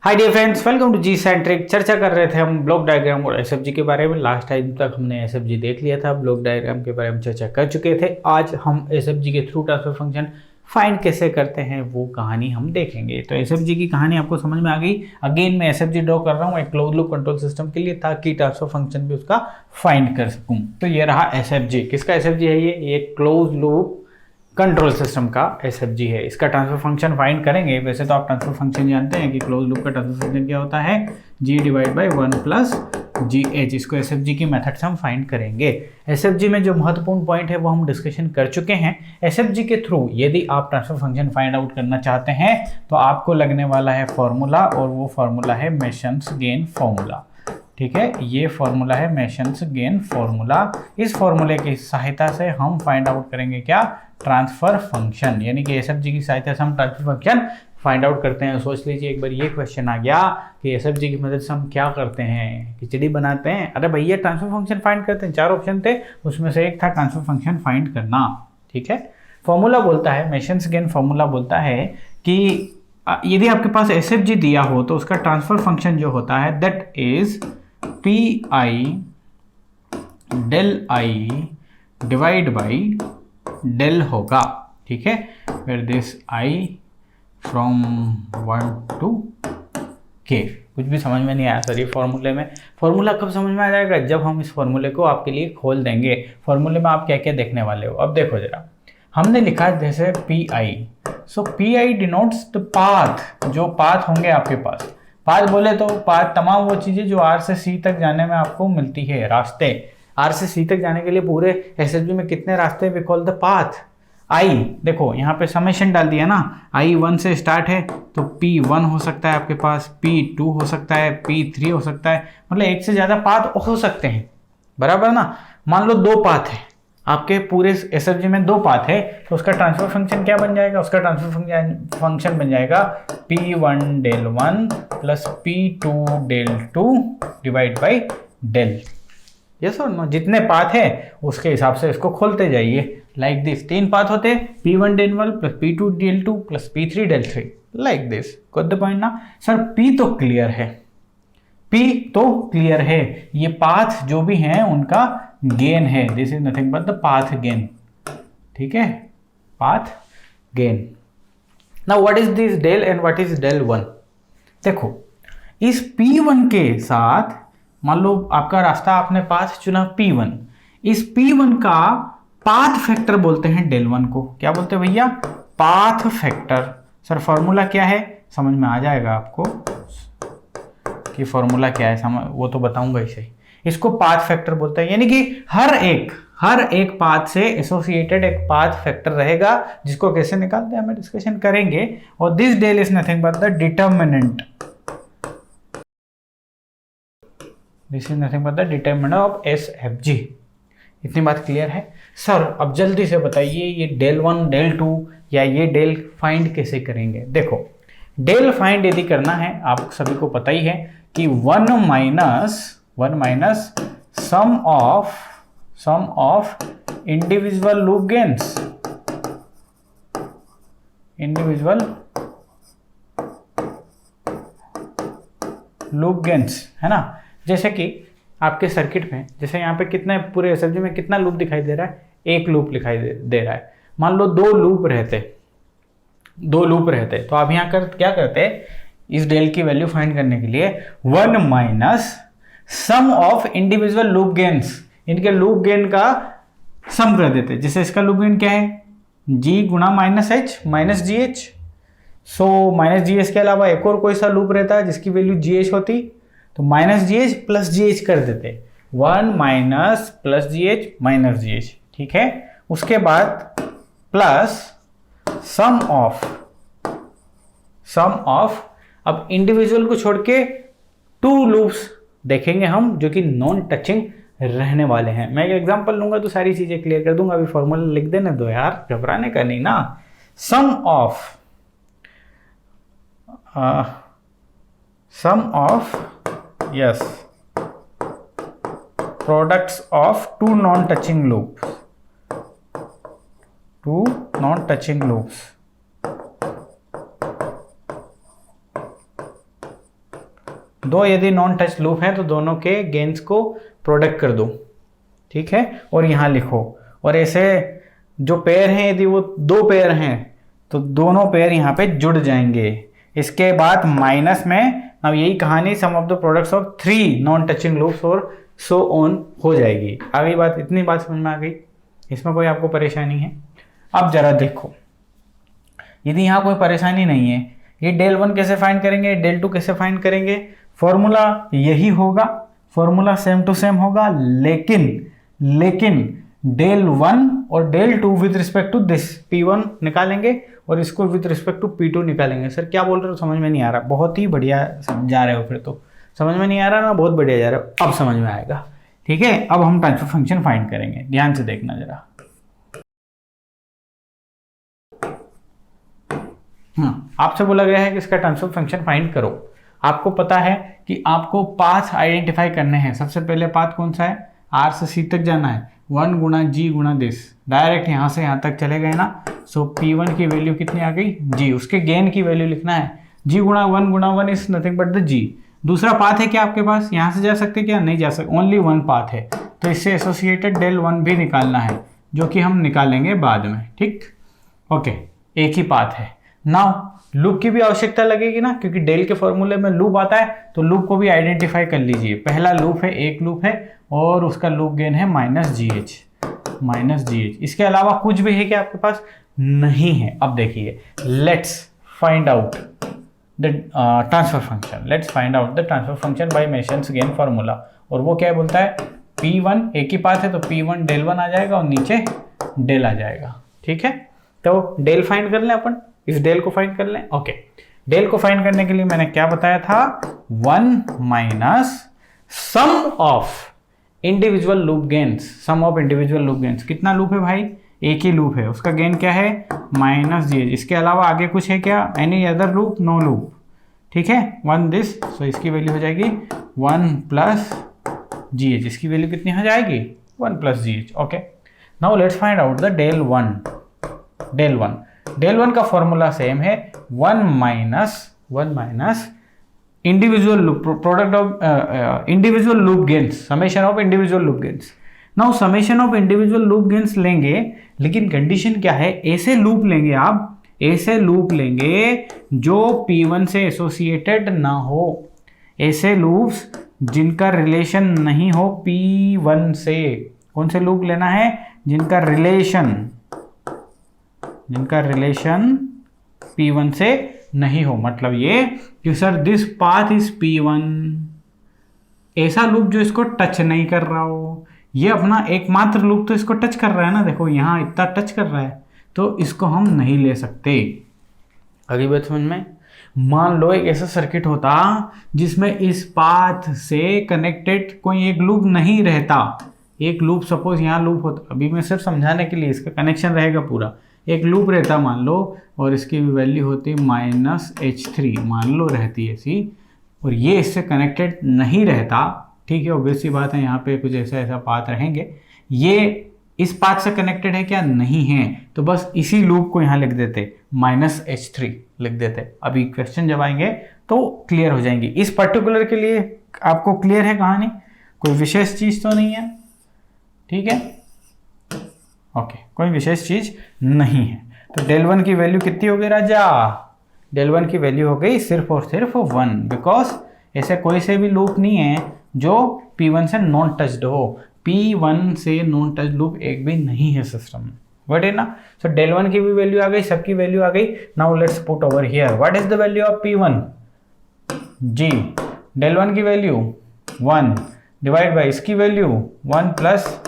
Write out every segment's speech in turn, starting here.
Hi dear friends, welcome to G centric. चर्चा कर रहे थे हम ब्लॉक डायग्राम और एसएफजी के बारे में। लास्ट टाइम तक हमने एसएफजी देख लिया था, ब्लॉक डायग्राम के बारे में चर्चा कर चुके थे। आज हम एसएफजी के थ्रू ट्रांसफर फंक्शन फाइंड कैसे करते हैं वो कहानी हम देखेंगे। तो एसएफजी की कहानी आपको समझ में आ गई। अगेन मैं एसएफजी ड्रॉ कर रहा हूँ एक क्लोज लूप कंट्रोल सिस्टम के लिए, ताकि ट्रांसफर फंक्शन भी उसका फाइंड कर सकूँ। तो ये रहा एसएफजी। किसका एसएफजी है ये क्लोज लूप कंट्रोल सिस्टम का एसएफजी है। इसका ट्रांसफर फंक्शन फाइंड करेंगे। वैसे तो आप ट्रांसफर फंक्शन जानते हैं कि क्लोज लूप का ट्रांसफर फंक्शन क्या होता है, g divide by 1 plus GH। इसको एसएफजी की मेथड से हम फाइंड करेंगे। एसएफजी में जो महत्वपूर्ण पॉइंट है वो हम डिस्कशन कर चुके हैं। एसएफजी के थ्रू यदि आप ट्रांसफर फंक्शन फाइंड आउट करना चाहते हैं तो आपको लगने वाला है फॉर्मूला, और वो फॉर्मूला है मेसन्स गेन फॉर्मूला। ठीक है, ये फॉर्मूला है मेसन्स गेन फॉर्मूला। इस फॉर्मूले की सहायता से हम फाइंड आउट करेंगे क्या, ट्रांसफर फंक्शन। यानी कि एसएफजी की सहायता से हम ट्रांसफर फंक्शन फाइंड आउट करते हैं। सोच लीजिए एक बार ये क्वेश्चन आ गया कि एसएफजी की मदद से हम क्या करते हैं, खिचड़ी बनाते हैं। अरे भैया ट्रांसफर फंक्शन फाइंड करते हैं। 4 ऑप्शन थे, उसमें से एक था ट्रांसफर फंक्शन फाइंड करना। ठीक है, फॉर्मूला बोलता है, मेसन्स गेन फॉर्मूला बोलता है कि यदि आपके पास एसएफजी दिया हो तो उसका ट्रांसफर फंक्शन जो होता है that is P I del I divide by del होगा। ठीक है, फिर this I from 1 to k। कुछ भी समझ में नहीं आया सर ये फॉर्मूले में। फॉर्मूला कब समझ में आ जाएगा, जब हम इस फॉर्मूले को आपके लिए खोल देंगे। फॉर्मूले में आप क्या क्या देखने वाले हो। अब देखो जरा, हमने लिखा है जैसे P I. So P I denotes the path, जो पाथ होंगे आपके पास। पाथ बोले तो पाथ तमाम वो चीज़ें जो आर से सी तक जाने में आपको मिलती है, रास्ते। आर से सी तक जाने के लिए पूरे एसएफजी में कितने रास्ते, वी कॉल द पाथ। आई देखो यहाँ पे समेशन डाल दिया ना, आई 1 से स्टार्ट है तो P1 हो सकता है आपके पास, P2 हो सकता है, P3 हो सकता है। मतलब एक से ज़्यादा पाथ हो सकते हैं, बराबर ना। मान लो 2 पाथ है आपके पूरे एसएफजी में, 2 पाथ है, तो उसका ट्रांसफर फंक्शन क्या बन जाएगा, उसका ट्रांसफर फंक्शन बन जाएगा P1 del 1 plus P2 del 2 divide by del. Yes और नो, जितने पाथ है उसके हिसाब से इसको खोलते जाइए। लाइक दिस 3 पाथ होते, P1 del 1 plus P2 del 2 plus P3 del 3, like this. Got the point ना सर। P तो क्लियर है, P तो क्लियर है। ये पाथ जो भी हैं उनका गेन है, this is nothing but the path gain. ठीक है, path gain. Now what is this del and what is del 1। देखो इस P1 के साथ मान लो आपका रास्ता, आपने पाथ चुना P1, इस P1 का पाथ फैक्टर बोलते हैं डेल 1 को। क्या बोलते हैं भैया, पाथ फैक्टर। सर फॉर्मूला क्या है, समझ में आ जाएगा आपको कि फॉर्मूला क्या है, वो तो बताऊंगा इसे। इसको पाथ फैक्टर बोलते हैं, यानी कि हर एक पाथ से एसोसिएटेड एक पाथ फैक्टर रहेगा, जिसको कैसे निकालते हैं हमें डिस्कशन करेंगे। और this del is nothing but the determinant, this is nothing but the determinant of SFG. इतनी बात क्लियर है सर। अब जल्दी से बताइए ये डेल 1 डेल 2 या ये डेल फाइंड कैसे करेंगे। देखो डेल फाइंड यदि करना है, आप सभी को पता ही है कि 1 minus sum of individual loop gains, individual loop gains है ना। जैसे कि आपके सर्किट में, जैसे यहाँ पे कितने पूरे एसएफजी में कितना लूप दिखाई दे रहा है, एक लूप दिखाई दे रहा है। मान लो 2 लूप रहते तो आप यहाँ क्या करते, इस डेल की वैल्यू फाइंड करने के लिए 1 minus sum of individual loop gains, इनके लूप गेन का सम कर देते। जैसे इसका लूप गेन क्या है, G गुणा minus H minus GH। So minus GH के अलावा एक और कोई सा लूप रहता है जिसकी वैल्यू GH होती, तो माइनस GH प्लस GH कर देते। 1 minus plus GH minus GH। ठीक है, उसके बाद प्लस सम ऑफ अब इंडिविजुअल को छोड़ के 2 लूप्स देखेंगे हम जो कि नॉन टचिंग रहने वाले हैं। मैं एक एग्जांपल लूंगा तो सारी चीजें क्लियर कर दूंगा। अभी फॉर्मूला लिख देने दो यार, घबराने का नहीं ना। सम of yes products of two non-touching loops दो यदि नॉन टच लूप हैं तो दोनों के गेन्स को प्रोडक्ट कर दो, ठीक है, और यहाँ लिखो। और ऐसे जो पेयर हैं यदि वो दो पेयर हैं तो दोनों पेयर यहाँ पे जुड़ जाएंगे। इसके बाद माइनस में अब यही कहानी sum of the products of 3 non touching loops और सो ऑन हो जाएगी। आ गई बात, इतनी बात समझ में आ गई, इसमें कोई आपको परेशानी है? अब जरा देखो, यदि यहाँ कोई परेशानी नहीं है, ये डेल 1 कैसे फाइंड करेंगे, डेल 2 कैसे फाइंड करेंगे? फॉर्मूला यही होगा, फॉर्मूला सेम टू सेम होगा, लेकिन डेल 1 और del 2 with respect to this P1 निकालेंगे और इसको विद रिस्पेक्ट टू P2 निकालेंगे। सर क्या बोल रहे हो, समझ में नहीं आ रहा? बहुत ही बढ़िया जा रहे हो, फिर तो समझ में नहीं आ रहा ना, बहुत बढ़िया जा रहे हो, अब समझ में आएगा। ठीक है, अब हम ट्रांसफर फंक्शन फाइंड करेंगे, ध्यान से देखना जरा। आपसे बोला गया है कि इसका ट्रांसफर फंक्शन फाइंड करो। आपको पता है कि आपको पाथ आइडेंटिफाई करने हैं। सबसे पहले पाथ कौन सा है? R से C तक जाना है, 1 गुणा G गुणा दिस, डायरेक्ट यहाँ से यहाँ तक चले गए ना। सो P1 की वैल्यू कितनी आ गई? G, उसके गेन की वैल्यू लिखना है। G गुणा 1 is nothing but the G। दूसरा पाथ है क्या आपके पास? यहाँ से जा सकते क्या? नहीं जा सकते, ओनली 1 पाथ है, तो इससे एसोसिएटेड डेल 1 भी निकालना है, जो कि हम निकालेंगे बाद में। ठीक, ओके, एक ही पाथ है। नाउ लूप की भी आवश्यकता लगेगी ना, क्योंकि डेल के फॉर्मूले में लूप आता है, तो लूप को भी आइडेंटिफाई कर लीजिए। पहला लूप है, एक लूप है और उसका लूप गेन है -GH। इसके अलावा कुछ भी है क्या आपके पास? नहीं है। अब देखिए, let's find out the transfer function. Let's find out the transfer function by masons gain formula. और वो क्या बोलता है? P1 एक ही पाथ है तो P1 डेल 1 आ जाएगा और नीचे डेल आ जाएगा। ठीक है, तो डेल फाइंड कर लें अपन, इस डेल को फाइंड कर लें। ओके, डेल को फाइंड करने के लिए मैंने क्या बताया था? 1 minus sum of individual loop gains. Sum of individual loop gains, कितना लूप है भाई? एक ही लूप है, उसका गेन क्या है? -GH। इसके अलावा आगे कुछ है क्या? Any other loop? No loop. ठीक है, 1 दिस, सो इसकी वैल्यू हो जाएगी 1 प्लस GH। इसकी वैल्यू कितनी हो जाएगी? 1 plus GH। Okay, now let's find out the del 1। Del 1 का फॉर्मूला सेम है, 1 minus individual loop product of individual loop gains, summation of individual loop gains. Now summation of individual loop gains लेंगे, लेकिन condition क्या है? ऐसे loop लेंगे आप, ऐसे लूप लेंगे जो P1 से एसोसिएटेड ना हो, ऐसे लूप्स जिनका रिलेशन नहीं हो P1 से। कौन से लूप लेना है? जिनका रिलेशन P1 से नहीं हो। मतलब ये कि sir this path is P1, ऐसा लूप जो इसको टच नहीं कर रहा हो। ये अपना एकमात्र लूप तो इसको टच कर रहा है ना, देखो यहाँ इतना टच कर रहा है, तो इसको हम नहीं ले सकते। अगली बात समझ में? मान लो एक ऐसा सर्किट होता जिसमें इस पाथ से कनेक्टेड कोई एक लूप नहीं रहता। एक लूप, सपोज यहाँ लूप होता, अभी मैं सिर्फ समझाने के लिए, इसका कनेक्शन रहेगा पूरा। एक लूप रहता मान लो, और इसकी वैल्यू होती -H3, मान लो रहती है ऐसी, और ये इससे कनेक्टेड नहीं रहता। ठीक है, ऑब्वियस सी बात है, यहाँ पे कुछ ऐसा पाथ रहेंगे। ये इस पाथ से कनेक्टेड है क्या? नहीं है, तो बस इसी लूप को यहाँ लिख देते, -H3 लिख देते। अभी क्वेश्चन जब आएंगे तो क्लियर हो जाएंगी। इस पर्टिकुलर के लिए आपको क्लियर है कहानी, कोई विशेष चीज़ तो नहीं है? ठीक है, ओके, कोई विशेष चीज नहीं है। तो डेल 1 की वैल्यू कितनी हो गई राजा? डेल 1 की वैल्यू हो गई सिर्फ और सिर्फ 1, बिकॉज ऐसे कोई से भी लूप नहीं है जो P1 से नॉन टच्ड हो। P1 से नॉन टच लूप एक भी नहीं है सिस्टम में, बट है ना। सो डेल 1 की भी वैल्यू आ गई, सबकी वैल्यू आ गई। Now let's put over here what is the value of P1? G। Del 1 की वैल्यू 1 डिवाइड बाई इसकी value 1 plus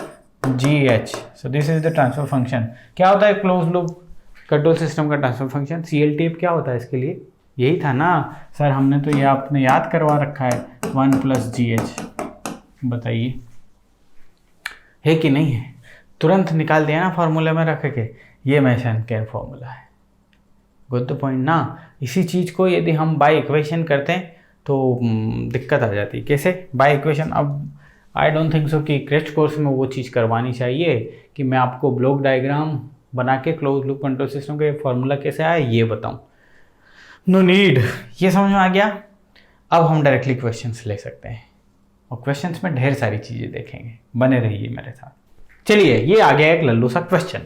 GH। So this is the transfer function. क्या होता है क्लोज लूप कंट्रोल सिस्टम का ट्रांसफर फंक्शन? CLTF क्या होता है इसके लिए? यही था ना सर, हमने तो ये आपने याद करवा रखा है, 1 प्लस GH। बताइए है कि नहीं है? तुरंत निकाल दिया ना फॉर्मूले में रख के, ये मेसन केयर फॉर्मूला है। गुड पॉइंट ना। इसी चीज़ को यदि हम बाय इक्वेशन करते हैं तो दिक्कत आ जाती है। कैसे बाय इक्वेशन? अब आई डोंट थिंक सो कि क्रैश कोर्स में वो चीज़ करवानी चाहिए कि मैं आपको ब्लॉक डायग्राम बना के क्लोज लूप कंट्रोल सिस्टम का फॉर्मूला कैसे आया ये बताऊं। No need. ये समझ में आ गया? अब हम डायरेक्टली क्वेश्चंस ले सकते हैं और क्वेश्चंस में ढेर सारी चीज़ें देखेंगे, बने रहिए मेरे साथ। चलिए, ये आ गया एक लल्लू सा question.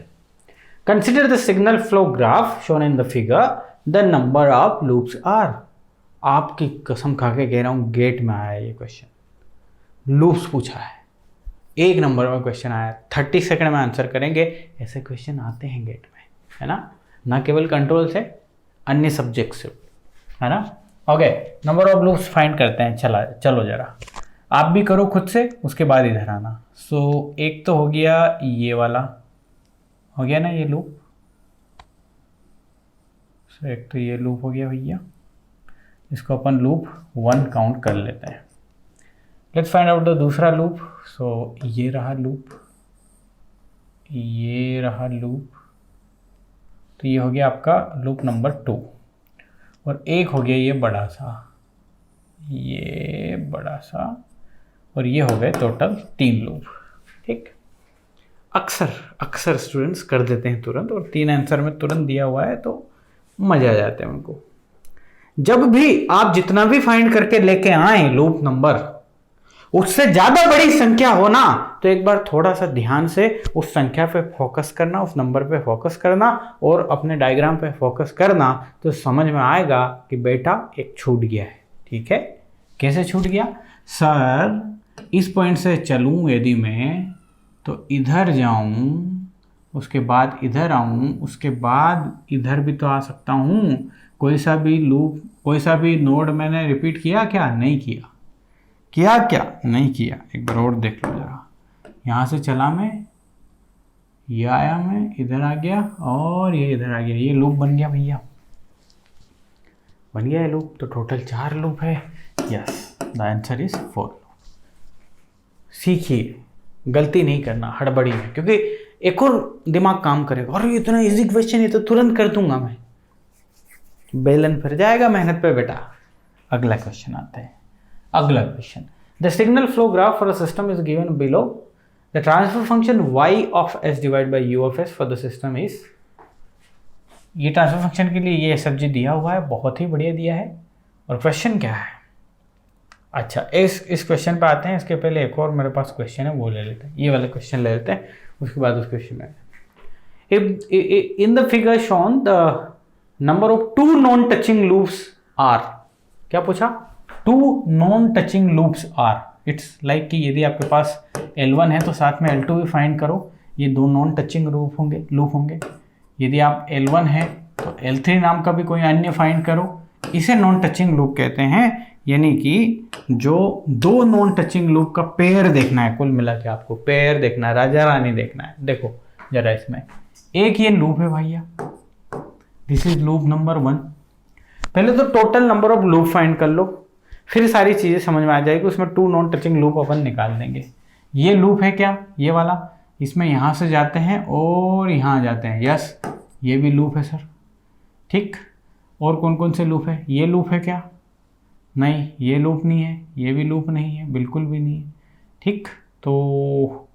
Consider the signal flow graph shown in the figure, the number of loops are. आपकी कसम खा के कह रहा हूँ, गेट में आया ये क्वेश्चन, लूप्स पूछा है, 1 नंबर में क्वेश्चन आया, 30 सेकंड में आंसर करेंगे। ऐसे क्वेश्चन आते हैं गेट में, है ना केवल कंट्रोल से, अन्य सब्जेक्ट से, है ना। Okay, number of loops find करते हैं। चलो जरा आप भी करो खुद से, उसके बाद इधर आना। सो एक तो हो गया ये वाला, हो गया ना ये लूप। सो एक तो ये लूप हो गया भैया, इसको अपन लूप 1 काउंट कर लेते हैं। लेट्स फाइंड आउट द दूसरा लूप। सो ये रहा लूप, ये रहा लूप, तो ये हो गया आपका लूप नंबर 2। और एक हो गया ये बड़ा सा, ये बड़ा सा, और ये हो गए टोटल 3 लूप। ठीक, अक्सर स्टूडेंट्स कर देते हैं तुरंत, और 3 आंसर में तुरंत दिया हुआ है तो मजा आ जाते हैं उनको। जब भी आप जितना भी फाइंड करके लेके आए लूप नंबर, उससे ज्यादा बड़ी संख्या हो ना, तो एक बार थोड़ा सा ध्यान से उस संख्या पे फोकस करना, उस नंबर पे फोकस करना और अपने डायग्राम पे फोकस करना, तो समझ में आएगा कि बेटा एक छूट गया है। ठीक है, कैसे छूट गया? सर इस पॉइंट से चलूं यदि मैं, तो इधर जाऊं, उसके बाद इधर आऊं, उसके बाद इधर भी तो आ सकता हूं। कोई सा भी लूप, कोई सा भी नोड मैंने रिपीट किया क्या? नहीं किया। क्या नहीं किया। एक बार और देख लो जरा, यहाँ से चला मैं, ये आया मैं, इधर आ गया और ये इधर आ गया, ये लूप बन गया भैया, बन गया ये लूप। तो टोटल 4 लूप है। Yes, the answer is 4 loop. सीखिए, गलती नहीं करना हड़बड़ी में, क्योंकि एक और दिमाग काम करेगा, और इतना इजी क्वेश्चन है तो तुरंत कर दूंगा मैं, बेलन फिर जाएगा मेहनत पे बेटा। अगला क्वेश्चन आता है। अगला question, the signal flow graph for a system is given below, the transfer function y of s divide by u of s for the system is. ये ट्रांसफर फंक्शन के लिए ये SFG दिया हुआ है, बहुत ही बढ़िया दिया है। और क्वेश्चन क्या है? अच्छा, इस क्वेश्चन पे आते हैं। इसके पहले एक और मेरे पास क्वेश्चन है, वो ले लेते हैं, ये वाला क्वेश्चन ले लेते हैं, उसके बाद उस क्वेश्चन में। In the figure shown the number of 2 non touching loops are. क्या पूछा? 2 non touching loops are. It's like कि यदि आपके पास L1 है तो साथ में L2 भी फाइंड करो, ये 2 नॉन टचिंग लूप होंगे। यदि आप L1 है तो L3 नाम का भी कोई अन्य फाइंड करो, इसे नॉन टचिंग लूप कहते हैं। यानी कि जो 2 नॉन टचिंग लूप का पेयर देखना है, कुल मिला के आपको पेयर देखना है, राजा रानी देखना है। देखो जरा, इसमें एक ये लूप है भैया, दिस इज लूप नंबर 1। पहले तो total number of loop find कर लो, फिर सारी चीज़ें समझ में आ जाएगी। उसमें 2 नॉन टचिंग लूप अपन निकाल देंगे। ये लूप है क्या? ये वाला, इसमें यहाँ से जाते हैं और यहाँ आ जाते हैं। यस, ये भी लूप है सर। ठीक, और कौन कौन से लूप है? ये लूप है क्या? नहीं, ये लूप नहीं है, ये भी लूप नहीं है, बिल्कुल भी नहीं है। ठीक, तो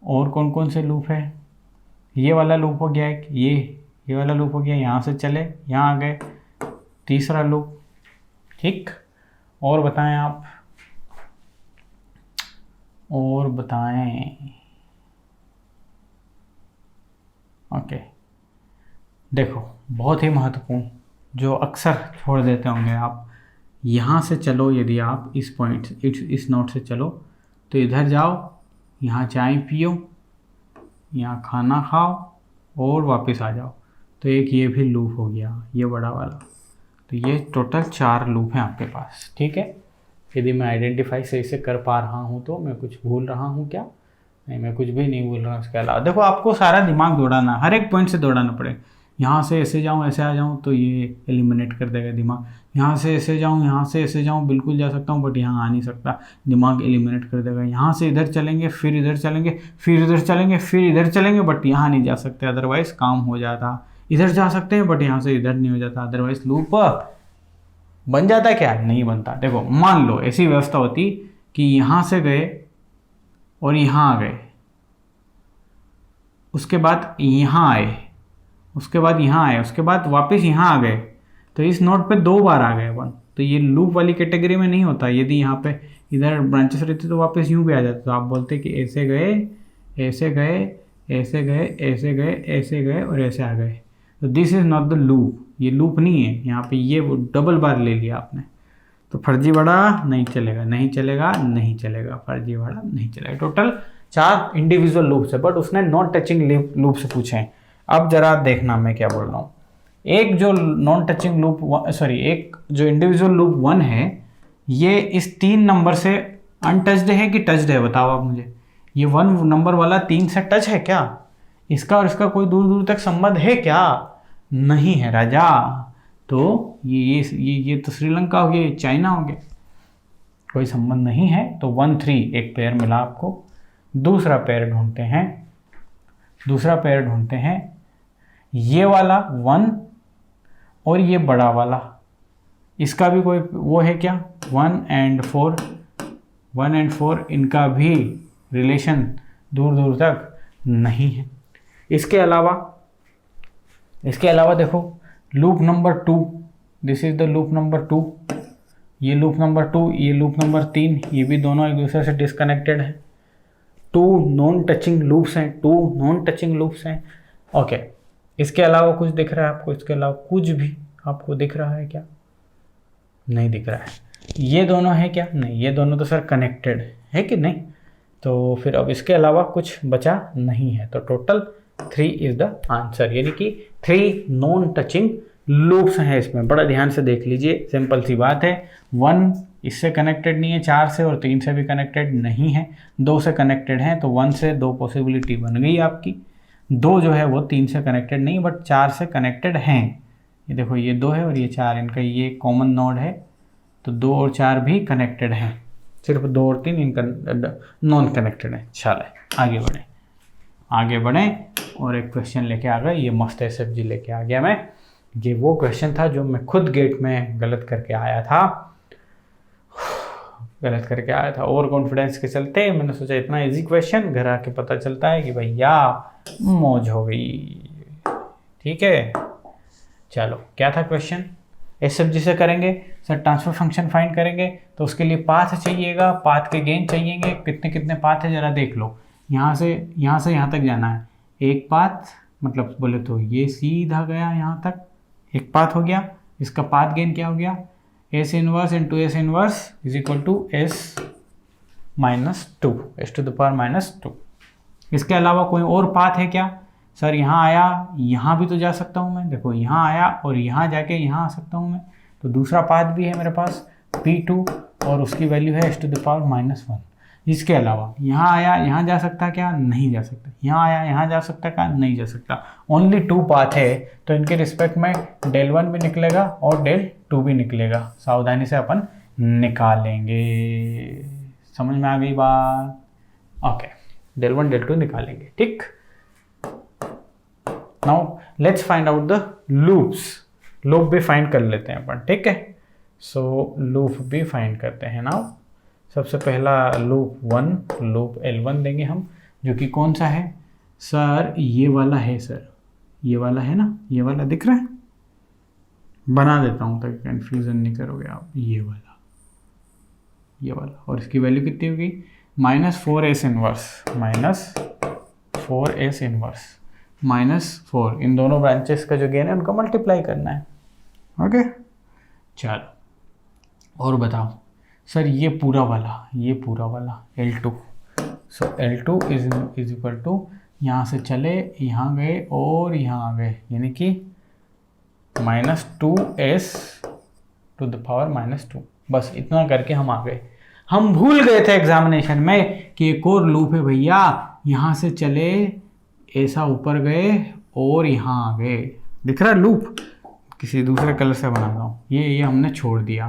और कौन कौन से लूप है? ये वाला लूप हो गया एक, ये वाला लूप हो गया, यहाँ से चले यहाँ आ गए, तीसरा लूप। ठीक, और बताएं आप, और बताएं। ओके, देखो बहुत ही महत्वपूर्ण, जो अक्सर छोड़ देते होंगे आप, यहाँ से चलो, यदि आप इस पॉइंट, इस नोट से चलो तो इधर जाओ, यहाँ चाय पियो, यहाँ खाना खाओ और वापस आ जाओ, तो एक ये भी लूप हो गया, ये बड़ा वाला। तो ये टोटल 4 लूप हैं आपके पास। ठीक है, यदि मैं आइडेंटिफाई सही से कर पा रहा हूँ तो। मैं कुछ भूल रहा हूँ क्या? नहीं, मैं कुछ भी नहीं भूल रहा हूँ। इसके अलावा देखो, आपको सारा दिमाग दौड़ाना, हर एक पॉइंट से दौड़ाना पड़ेगा। यहाँ से ऐसे जाऊँ, ऐसे आ जाऊँ, तो ये एलिमिनेट कर देगा दिमाग। यहाँ से ऐसे जाऊँ, यहाँ से ऐसे जाऊँ, बिल्कुल जा सकता हूँ बट यहाँ आ नहीं सकता, दिमाग एलिमिनेट कर देगा। यहाँ से इधर चलेंगे, फिर इधर चलेंगे, फिर इधर चलेंगे, फिर इधर चलेंगे, बट यहाँ नहीं जा सकते, अदरवाइज काम हो जाता। इधर जा सकते हैं बट यहाँ से इधर नहीं हो जाता, अदरवाइज लूप बन जाता। क्या? नहीं बनता। देखो, मान लो ऐसी व्यवस्था होती कि यहाँ से गए और यहाँ आ गए, उसके बाद यहाँ आए, उसके बाद यहाँ आए, उसके बाद वापस यहाँ आ गए, तो इस नोट पे 2 बार आ गए अपन, तो ये लूप वाली कैटेगरी में नहीं होता। यदि यहाँ पे इधर ब्रांचेस रहती तो वापस यूँ भी आ जाता, तो आप बोलते कि ऐसे गए, ऐसे गए, ऐसे गए, ऐसे गए, ऐसे गए और ऐसे आ गए। तो this is not the loop, ये लूप नहीं है। यहाँ पे ये वो डबल बार ले लिया आपने, तो फर्जीवाड़ा नहीं चलेगा, नहीं चलेगा, नहीं चलेगा, फर्जीवाड़ा नहीं चलेगा। टोटल 4 इंडिविजुअल लूप्स है, बट उसने नॉन टचिंग लूप से पूछे हैं। अब जरा देखना मैं क्या बोल रहा हूँ। एक जो नॉन टचिंग लूप एक जो इंडिविजुअल लूप 1 है, ये इस 3 नंबर से अनटच्ड है कि टच्ड है, बताओ आप मुझे। ये 1 नंबर वाला 3 से टच है क्या? इसका और इसका कोई दूर दूर तक संबंध है क्या? नहीं है राजा। तो ये तो श्रीलंका हो गया, ये चाइना हो गया, कोई संबंध नहीं है। तो 1 3 एक पेयर मिला आपको। दूसरा पेयर ढूंढते हैं, ये वाला 1 और ये बड़ा वाला, इसका भी कोई वो है क्या? 1 and 4 इनका भी रिलेशन दूर दूर तक नहीं है। इसके अलावा देखो loop number 2, this is the loop number 2, ये लूप नंबर 2, ये लूप नंबर 3, ये भी दोनों एक दूसरे से डिस्कनेक्टेड है। 2 नॉन टचिंग लूप्स हैं। ओके, इसके अलावा कुछ दिख रहा है आपको? इसके अलावा कुछ भी आपको दिख रहा है क्या? नहीं दिख रहा है। ये दोनों है क्या? नहीं, ये दोनों तो सर कनेक्टेड है कि नहीं? तो फिर अब इसके अलावा कुछ बचा नहीं है। तो टोटल 3 इज द आंसर, यानी कि 3 नॉन टचिंग लूप्स हैं इसमें। बड़ा ध्यान से देख लीजिए, सिंपल सी बात है। 1 इससे कनेक्टेड नहीं है 4 से, और 3 से भी कनेक्टेड नहीं है, 2 से कनेक्टेड हैं। तो 1 से 2 पॉसिबिलिटी बन गई आपकी। 2 जो है वो 3 से कनेक्टेड नहीं, बट 4 से कनेक्टेड हैं। ये देखो, ये 2 है और ये 4, इनका ये कॉमन नोड है। तो 2 और 4 भी कनेक्टेड हैं, सिर्फ 2 और 3 इनका नॉन कनेक्टेड है। चले आगे बढ़ें और एक क्वेश्चन लेके आ गए। ये मस्त SFG लेके आ गया मैं। ये वो क्वेश्चन था जो मैं खुद गेट में गलत करके आया था, ओवर कॉन्फिडेंस के चलते। मैंने सोचा इतना इजी क्वेश्चन, घर आके पता चलता है कि भैया मौज हो गई। ठीक है, चलो क्या था क्वेश्चन? SFG से करेंगे सर, ट्रांसफर फंक्शन फाइंड करेंगे, तो उसके लिए पाथ चाहिएगा, पाथ के गेन चाहिएंगे। कितने पाथ है जरा देख लो। यहाँ से यहाँ तक जाना है, एक पाथ, मतलब बोले तो ये सीधा गया यहाँ तक, एक पाथ हो गया। इसका पाथ गेन क्या हो गया? S inverse into S inverse is equal to S to the power -2। इसके अलावा कोई और पाथ है क्या? सर यहाँ आया, यहाँ भी तो जा सकता हूँ मैं। देखो यहाँ आया और यहाँ जाके यहाँ आ सकता हूँ मैं। तो दूसरा पाथ भी है मेरे पास P2, और उसकी वैल्यू है S to the power -1। इसके अलावा यहाँ आया, यहाँ जा सकता क्या? नहीं जा सकता। यहाँ आया, यहाँ जा सकता क्या? नहीं जा सकता। ओनली 2 पाथ है, तो इनके रिस्पेक्ट में del 1 भी निकलेगा और del 2 भी निकलेगा। सावधानी से अपन निकालेंगे। समझ में आ गई बात? ओके, del 1 del 2 निकालेंगे। ठीक, now let's find out the loops. Loop भी फाइंड कर लेते हैं अपन। ठीक है, सो लूप भी फाइंड करते हैं। नाउ सबसे पहला लूप 1, लूप L1 देंगे हम, जो कि कौन सा है? सर ये वाला है सर, ये वाला है ना, ये वाला दिख रहा है? बना देता हूँ ताकि कंफ्यूजन नहीं करोगे आप। ये वाला, और इसकी वैल्यू कितनी होगी? -4S inverse, -4। इन दोनों ब्रांचेस का जो गेन है उनको मल्टीप्लाई करना है। ओके, चलो और बताओ सर, ये पूरा वाला L2। So L2 is equal to, यहाँ से चले, यहाँ गए और यहाँ आ गए, यानी कि -2S to the power -2। बस इतना करके हम आ गए। हम भूल गए थे एग्जामिनेशन में कि एक और लूप है भैया। यहाँ से चले, ऐसा ऊपर गए और यहाँ आ गए। दिख रहा है लूप? किसी दूसरे कलर से बनाता हूँ। ये हमने छोड़ दिया,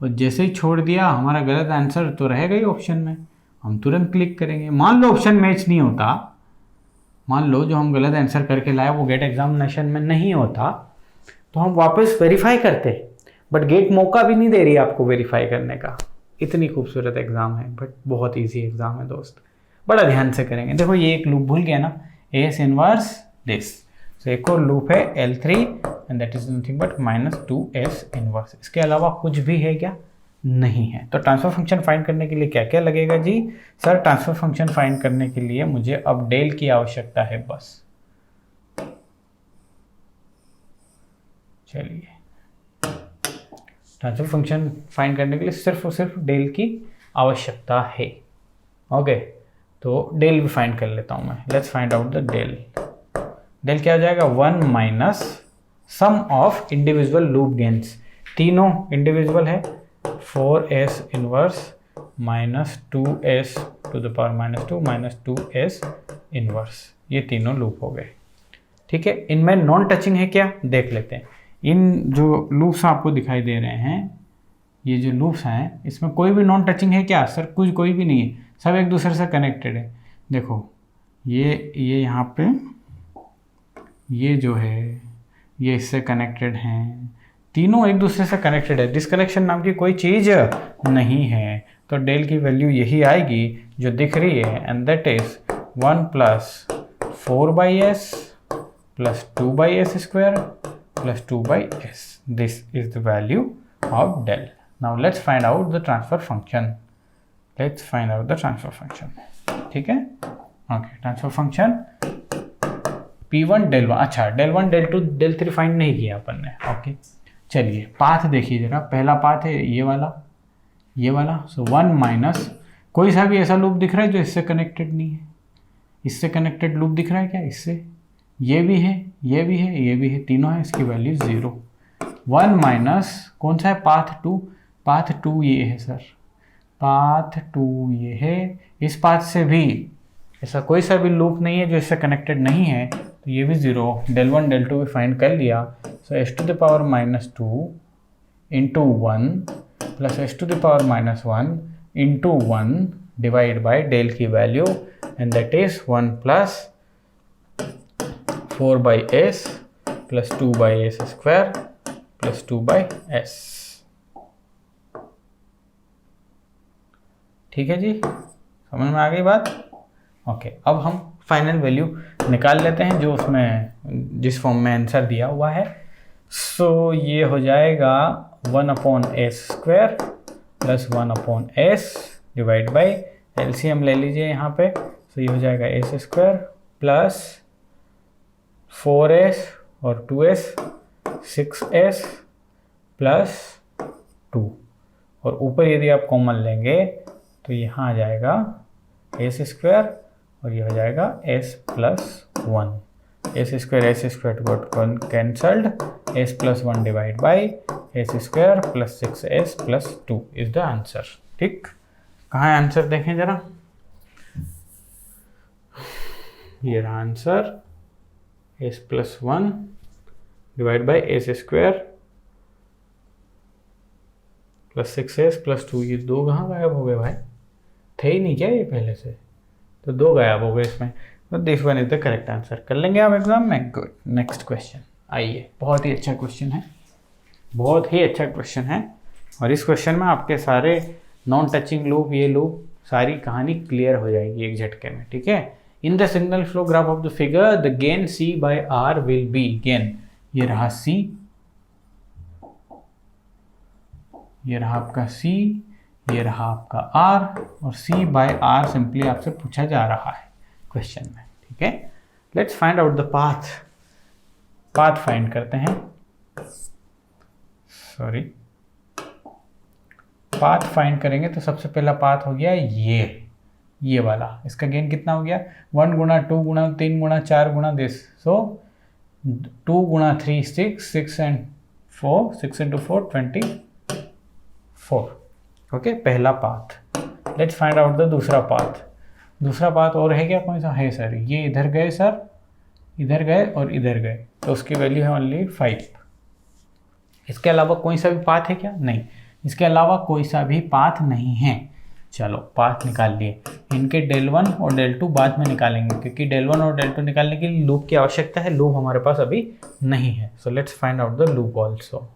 और जैसे ही छोड़ दिया हमारा गलत आंसर तो रहेगा ही ऑप्शन में, हम तुरंत क्लिक करेंगे। मान लो ऑप्शन मैच नहीं होता, मान लो जो हम गलत आंसर करके लाए वो गेट एग्जामिनेशन में नहीं होता, तो हम वापस वेरीफाई करते। बट गेट मौका भी नहीं दे रही आपको वेरीफाई करने का। इतनी खूबसूरत एग्ज़ाम है, बट बहुत ईजी एग्ज़ाम है दोस्त, बड़ा ध्यान से करेंगे। देखो ये एक लूप भूल गया ना, S इनवर्स दिस। तो एक और लूप है L3 and that is nothing but -2s inverse. इसके अलावा कुछ भी है क्या? नहीं है। तो ट्रांसफर फंक्शन फाइंड करने के लिए क्या क्या लगेगा जी? सर ट्रांसफर फंक्शन फाइंड करने के लिए मुझे अब डेल की आवश्यकता है बस। चलिए, ट्रांसफर फंक्शन फाइंड करने के लिए सिर्फ और सिर्फ डेल की आवश्यकता है। ओके, तो डेल भी फाइंड कर लेता हूं मैं। Let's find out the del. Del क्या हो जाएगा? 1 minus sum of individual loop gains. तीनों इंडिविजुअल है, 4s inverse minus 2s to the power -2 minus 2s inverse. ये तीनों लूप हो गए। ठीक है, इनमें नॉन टचिंग है क्या? देख लेते हैं। इन जो लूप्स आपको दिखाई दे रहे हैं, ये जो लूप्स हैं, इसमें कोई भी नॉन टचिंग है क्या? सर कोई भी नहीं है, सब एक दूसरे से कनेक्टेड है। देखो ये यहाँ पे ये जो है ये इससे कनेक्टेड हैं, तीनों एक दूसरे से कनेक्टेड है। डिस्कनेक्शन नाम की कोई चीज़ नहीं है। तो डेल की वैल्यू यही आएगी जो दिख रही है, and that is 1 plus 4/s plus 2/s square plus 2/s। This is the value of del. Now let's find out the transfer function. Let's find out the transfer function. ठीक है, okay. Transfer function P1 del 1, अच्छा del 1 del 2 del 3 find नहीं किया अपन ने। Okay, चलिए path देखिए जरा। पहला पाथ है ये वाला। सो 1 माइनस कोई सा भी ऐसा लूप दिख रहा है जो इससे कनेक्टेड नहीं है? इससे कनेक्टेड लूप दिख रहा है क्या? इससे ये भी है, ये भी है, ये भी है, तीनों है। इसकी वैल्यू 0। 1 माइनस कौन सा है? पाथ 2। पाथ 2 ये है सर, पाथ 2 ये है। इस पाथ से भी ऐसा कोई सा भी लूप नहीं है जो इससे कनेक्टेड नहीं है, तो ये भी 0। del 1 del 2 भी फाइंड कर लिया। So s to the power -2 into 1 plus s to the power -1 into 1 divide by del की value, and that is 1 plus 4/s plus 2/s square plus 2/s। ठीक है जी, समझ में आ गई बात? ओके, अब हम फाइनल वैल्यू निकाल लेते हैं जो उसमें जिस फॉर्म में आंसर दिया हुआ है। सो ये हो जाएगा 1/s square plus 1/s divide by LCM ले लीजिए यहाँ पे। सो ये हो जाएगा s स्क्वायर प्लस 4s और 2s 6s प्लस 2, और ऊपर यदि आप कॉमन लेंगे तो यहाँ आ जाएगा s स्क्वायर और ये हो जाएगा s plus 1। s square got cancelled, s plus 1 divide by s square plus 6s plus 2 is the answer. ठीक, कहाँ है आंसर? देखें जरा, ये रहा answer. s plus 1 divide by s square plus 6s plus 2। ये 2 कहाँ गायब हो गए भाई? थे ही नहीं क्या ये पहले से? तो 2 गायब हो गए इसमें। तो this one is the correct answer. कर लेंगे आप एग्जाम में? गुड। नेक्स्ट क्वेश्चन आइए। बहुत ही अच्छा क्वेश्चन है, बहुत ही अच्छा क्वेश्चन है, और इस क्वेश्चन में आपके सारे नॉन टचिंग लूप, ये लूप, सारी कहानी क्लियर हो जाएगी एक झटके में। ठीक है, in the signal flow graph of the figure the gain C/R will be. Gain ये रहा C, ये रहा आपका C, ये रहा आपका R, और C/R सिंपली आपसे पूछा जा रहा है क्वेश्चन में। ठीक है, let's find out the path. Path find करते हैं। सॉरी, पाथ फाइंड करेंगे तो सबसे पहला पाथ हो गया ये वाला। इसका गेन कितना हो गया? 1 गुणा 2 गुणा 3 गुणा 4 गुणा दिस। सो 2 गुणा 3 6, 6 and 4, 6 into 4 24। ओके, पहला path. Let's find out the दूसरा पाथ। दूसरा पाथ और है क्या? कौन सा है सर? ये इधर गए सर, इधर गए और इधर गए, तो उसकी वैल्यू है ओनली 5। इसके अलावा कोई सा भी पाथ है क्या? नहीं, इसके अलावा कोई सा भी पाथ नहीं है। चलो पाथ निकाल लिए। इनके del 1 और del 2 बाद में निकालेंगे, क्योंकि del 1 और del 2 निकालने के लिए लूप की आवश्यकता है। लूप हमारे पास अभी नहीं है। So let's find out the loop also.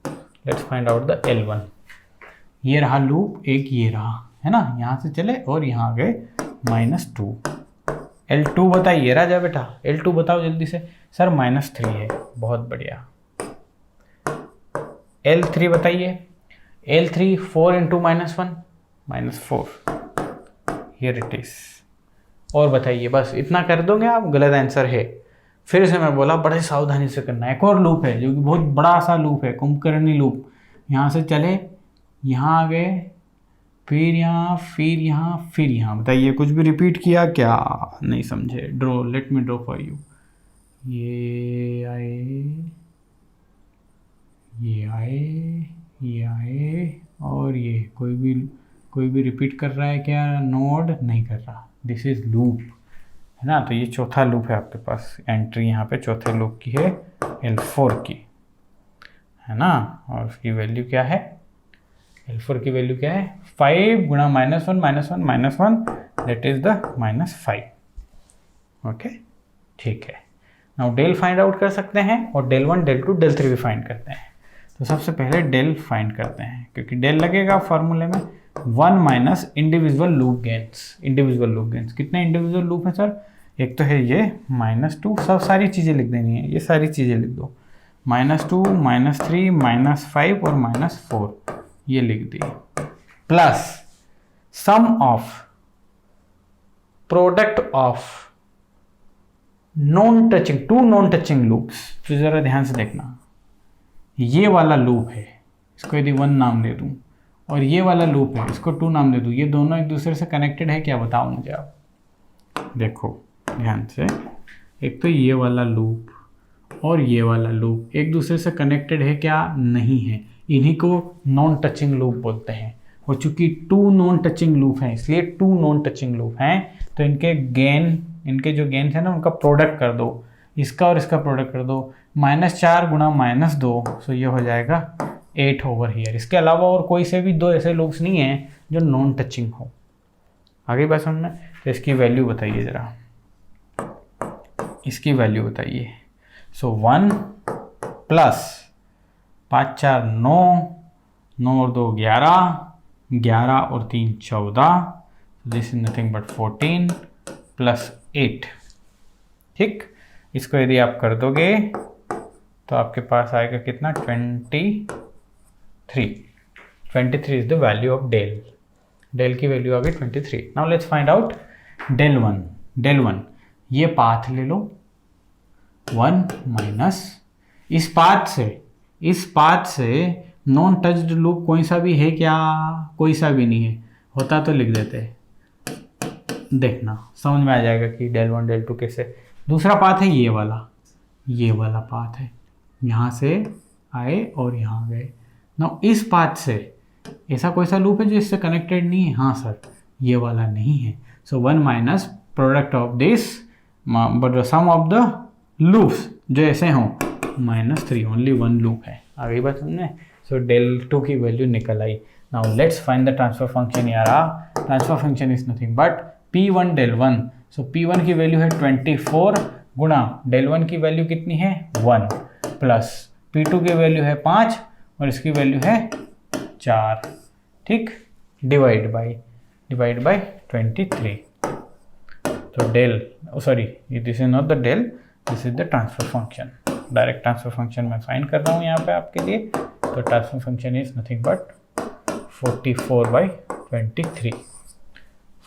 Let's find out the L1। ये रहा लूप, एक ये रहा, है ना, यहाँ से चले और यहाँ गए -2। L2 बताइए राजा बेटा, L2 बताओ जल्दी से। सर -3 है, बहुत बढ़िया। L3 बताइए। L3 4 into -1 -4, here it is. और बताइए, बस इतना कर दोगे आप, गलत आंसर है। फिर से मैं बोला, बड़े सावधानी से करना है। एक और लूप है जो कि बहुत बड़ा सा लूप है, कुंभकर्णी लूप। यहाँ से चले, यहाँ आ गए, फिर यहाँ, फिर यहाँ, फिर यहाँ। बताइए कुछ भी रिपीट किया क्या? नहीं समझे? Draw, let me draw for you. ये आए, ये आए, ये आए, और ये कोई भी रिपीट कर रहा है क्या? नोड नहीं कर रहा। दिस इज लूप, है ना। तो ये चौथा लूप है आपके पास। एंट्री यहाँ पे चौथे लूप की है, L4 की, है ना। और उसकी वैल्यू क्या है? L4 की वैल्यू क्या है? 5 गुणा -1 -1 -1, दैट इज द -5। ओके, ठीक है। नाउ डेल फाइंड आउट कर सकते हैं, और डेल 1, डेल 2, डेल 3 भी फाइंड करते हैं। तो सबसे पहले डेल फाइंड करते हैं, क्योंकि डेल लगेगा फॉर्मूले में। 1 minus individual loop gains. Individual loop gains कितने इंडिविजुअल लूप हैं सर? एक तो है ये -2, सब सारी चीज़ें लिख देनी है, ये सारी चीज़ें लिख दो। -2, -3, -5 और -4, ये लिख दी। Plus sum of product of non touching, 2 non touching loops. तो ज़रा ध्यान से देखना, ये वाला लूप है, इसको यदि 1 नाम दे दूँ, और ये वाला लूप है, इसको 2 नाम दे दूँ, ये दोनों एक दूसरे से कनेक्टेड है क्या? बताओ मुझे आप। देखो ध्यान से, एक तो ये वाला लूप और ये वाला लूप एक दूसरे से कनेक्टेड है क्या? नहीं है। इन्हीं को नॉन टचिंग लूप बोलते हैं। और चूंकि 2 नॉन टचिंग लूप हैं, इसलिए 2 नॉन टचिंग लूप हैं, तो इनके जो गेन है ना, उनका प्रोडक्ट कर दो। इसका और इसका प्रोडक्ट कर दो। -4 गुणा -2, सो ये हो जाएगा 8 ओवर हियर। इसके अलावा और कोई से भी 2 ऐसे लूप्स नहीं हैं जो नॉन टचिंग हो। आगे बात समझ में? तो इसकी वैल्यू बताइए ज़रा, इसकी वैल्यू बताइए। सो 1 प्लस 5 4 9, 9 और 2 11, 11 और 3 14, this is nothing but 14 plus 8। ठीक, इसको यदि आप कर दोगे तो आपके पास आएगा कितना? 23 is the value of del. Del की वैल्यू आ गई 23। Now let's find out del 1। Del 1, ये पाथ ले लो, 1 माइनस इस पाथ से नॉन टच्ड लूप कोई सा भी है क्या? कोई सा भी नहीं है। होता तो लिख देते, देखना समझ में आ जाएगा कि डेल 1 डेल 2 कैसे। दूसरा पाथ है ये वाला पाथ है, यहाँ से आए और यहाँ गए ना। इस पाथ से ऐसा कोई सा लूप है जो इससे कनेक्टेड नहीं है? हाँ सर, ये वाला नहीं है। So 1 minus product of this but sum of the loops जो ऐसे हों -3, ओनली 1 लूप है। आ गई बात समझने? सो डेल 2 की वैल्यू निकल आई। Now let's find the transfer function यार। Transfer function is nothing but P1 del 1। So P1 की वैल्यू है 24 गुणा डेल 1 की वैल्यू कितनी है? 1 प्लस P2 की वैल्यू है 5 और इसकी वैल्यू है 4। ठीक, डिवाइड बाय 23। तो del, sorry this is not the del, this is the transfer function. Direct transfer function मैं फाइंड कर रहा हूँ यहाँ पे आपके लिए। तो transfer function is nothing but 44/23।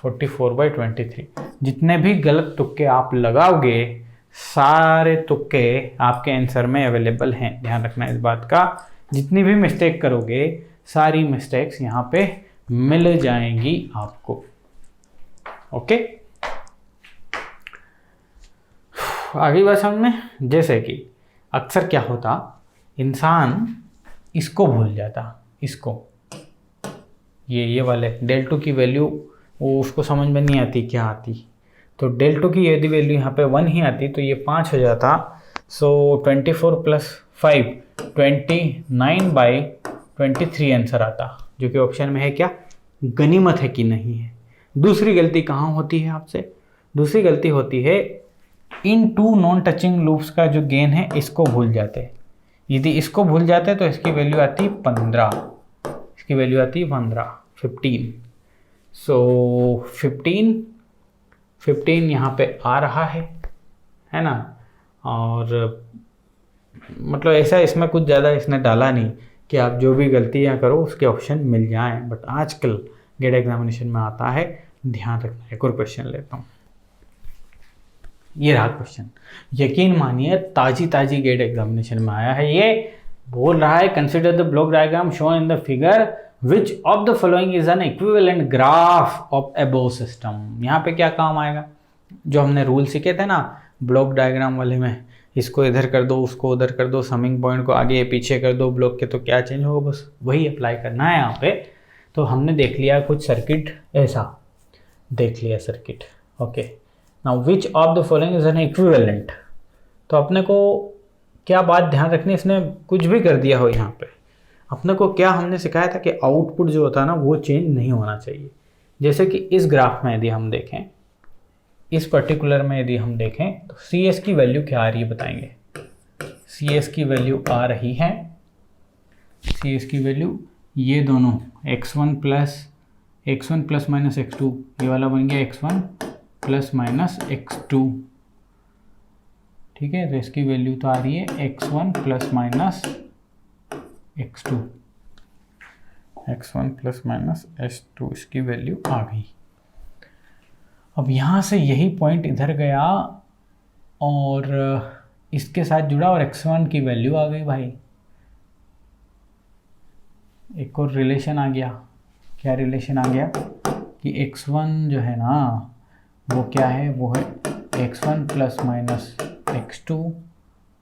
44/23। जितने भी गलत तुक्के आप लगाओगे, सारे तुक्के आपके आंसर में अवेलेबल हैं। ध्यान रखना इस बात का। जितनी भी मिस्टेक करोगे, सारी मिस्टेक्स यहाँ पे मिल जाएंगी आपको। ओके, आगे बात समझ में? जैसे कि अक्सर क्या होता, इंसान इसको भूल जाता, इसको, ये वाले डेल 2 की वैल्यू वो उसको समझ में नहीं आती क्या आती। तो डेल 2 की यदि वैल्यू यहाँ पे 1 ही आती तो ये 5 हो जाता। सो 24 + 5 29/23 आंसर आता, जो कि ऑप्शन में है क्या? गनीमत है कि नहीं है। दूसरी गलती कहाँ होती है आपसे? दूसरी गलती होती है इन 2 नॉन टचिंग लूप्स का जो गेन है इसको भूल जाते। यदि इसको भूल जाते तो इसकी वैल्यू आती 15, इसकी वैल्यू आती 15 15। सो 15 15 यहाँ पे आ रहा है ना। और मतलब ऐसा इसमें कुछ ज़्यादा इसने डाला नहीं कि आप जो भी गलतियाँ करो उसके ऑप्शन मिल जाएं, बट आजकल गेट एग्जामिनेशन में आता है, ध्यान रखना। एक और क्वेश्चन लेता हूँ, ये रहा क्वेश्चन। यकीन मानिए ताजी गेट एग्जामिनेशन में आया है। ये बोल रहा है consider the block diagram shown in the figure which of the following is an equivalent graph of above system. यहाँ पे क्या काम आएगा, जो हमने रूल सीखे थे ना ब्लॉक डायग्राम वाले में, इसको इधर कर दो, उसको उधर कर दो, समिंग पॉइंट को आगे पीछे कर दो ब्लॉक के, तो क्या चेंज होगा, बस वही अप्लाई करना है यहाँ पे। तो हमने देख लिया कुछ सर्किट, ऐसा देख लिया circuit. Okay, now which of the following is an equivalent. तो अपने को क्या बात ध्यान रखनी, इसने कुछ भी कर दिया हो यहाँ पे, अपने को क्या हमने सिखाया था कि आउटपुट जो होता है ना वो चेंज नहीं होना चाहिए। जैसे कि इस ग्राफ में यदि हम देखें, इस पर्टिकुलर में यदि हम देखें तो सी एस की वैल्यू क्या आ रही है बताएंगे। सी एस की वैल्यू आ रही है, सी एस की वैल्यू ये दोनों x1 प्लस माइनस x2, ये वाला बन गया x1 प्लस माइनस x2। ठीक है, तो इसकी वैल्यू तो आ रही है x1 plus minus x2, x1 plus minus x2, इसकी वैल्यू आ गई। अब यहाँ से यही पॉइंट इधर गया और इसके साथ जुड़ा और x1 की वैल्यू आ गई भाई। एक और रिलेशन आ गया, क्या रिलेशन आ गया कि x1 जो है ना वो क्या है, वो है x1 प्लस माइनस x2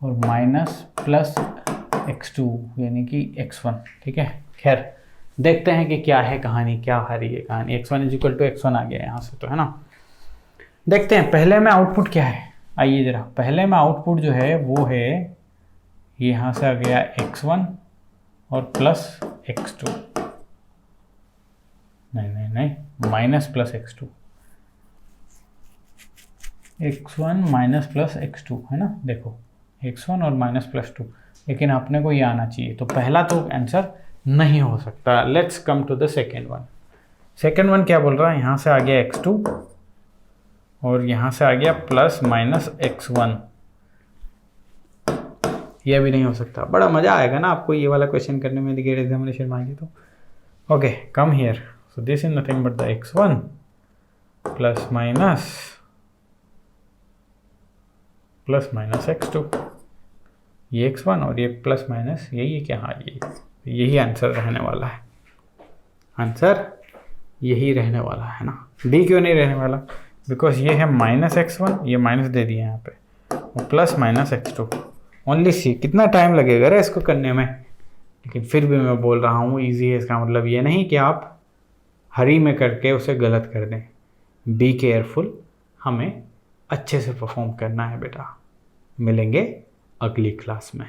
और माइनस प्लस x2 यानी कि x1। ठीक है, खैर देखते हैं कि क्या है कहानी, क्या आ रही है कहानी। x1 is equal to x1 आ गया यहाँ से, तो है ना। देखते हैं पहले में आउटपुट क्या है, आइए जरा। पहले में आउटपुट जो है वो है यहाँ से आ गया x1 और प्लस x2, नहीं minus plus x2, x1 minus plus x2 है ना। देखो x1 और माइनस प्लस 2, लेकिन अपने को ये आना चाहिए, तो पहला तो आंसर नहीं हो सकता। Let's come to the second one. Second one क्या बोल रहा है, यहाँ से आ गया x2 और यहाँ से आ गया प्लस माइनस x1, ये भी नहीं हो सकता। बड़ा मज़ा आएगा ना आपको ये वाला क्वेश्चन करने में गेट एग्जामिनेशन में आएगी तो। Okay, come here, so this is nothing but the x1 plus minus x2, ये x1 और ये प्लस माइनस यही है क्या, हाँ यही आंसर रहने वाला है। आंसर यही रहने वाला है ना। डी क्यों नहीं रहने वाला, बिकॉज ये है माइनस x1, ये माइनस दे दिए यहाँ पे, और प्लस माइनस x2। ओनली सी, कितना टाइम लगेगा रे इसको करने में, लेकिन फिर भी मैं बोल रहा हूँ ईजी है। इसका मतलब ये नहीं कि आप हरी में करके उसे गलत कर दें। बी केयरफुल, हमें अच्छे से परफॉर्म करना है बेटा। मिलेंगे अगली क्लास में।